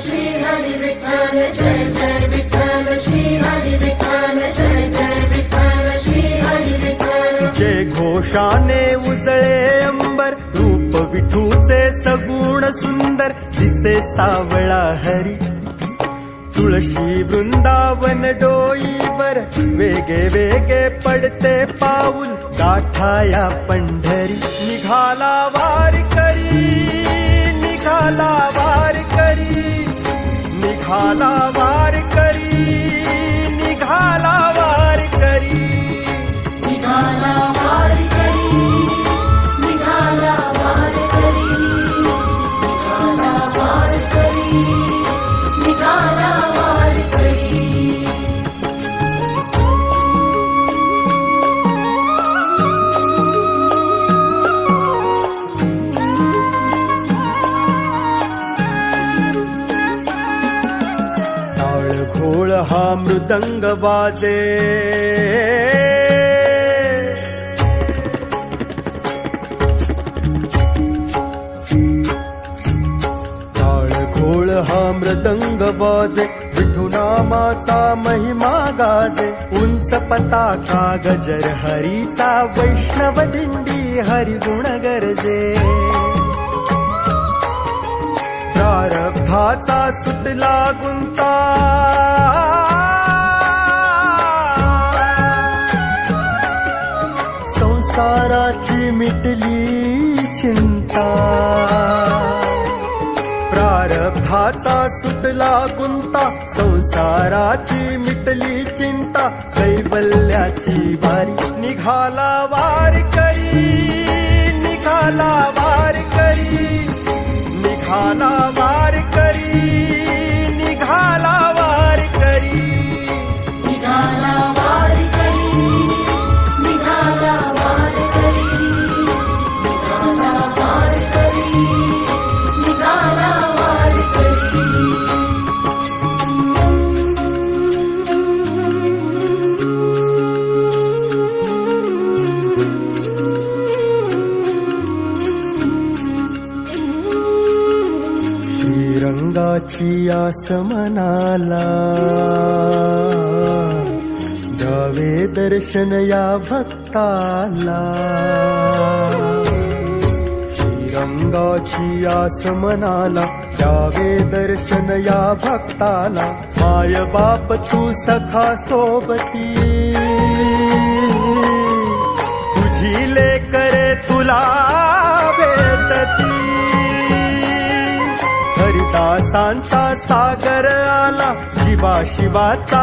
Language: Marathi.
श्री हरी विठ्ठल जय जय विठ्ठल श्री हरी विठ्ठल जय जय विठ्ठल श्री हरी विठ्ठल। जय घोषाने उजळे अंबर रूप विठूचे सगुण सुंदर दिसे सावळा हरी। तुळशी वृंदावन डोईवर वेगे वेगे पडते पाऊल गाठाया पंढरी। निघाला वारकरी निघाला वारकरी निघाला वारकरी निघाला वारकरी निघाला वारकरी निघाला वारकरी निघाला वारकरी निघाला वारकरी। टाळ घोळ हा मृदंग वाजे घोळ हा मृदंग वाजे विठुनामाचा महिमा गाजे। उंच पताका गजर हरीचा वैष्णव दिंडी हरिगुण गरजे। प्रारब्धाचा सुटला गुंता संसाराची मिटली चिंता। प्रारब्धाचा सुटला गुंता संसाराची मिटली चिंता। कैवल्याची वारी निघाला वारकरी निघाला वारकरी निघाला वारकरी निघाला वारकरी निघाला वारकरी निघाला वारकरी निघाला वारकरी निघाला वारकरी। श्रीरंगाची आस मनाला द्यावे दर्शन या भक्ताला। श्रीरंगाची आस मनाला द्यावे दर्शन या भक्ताला। माय बाप तू सखा सोबती तुझी लेकरे तुला भेटती। हरिदासांचा सागर आला शिवा शिवाचा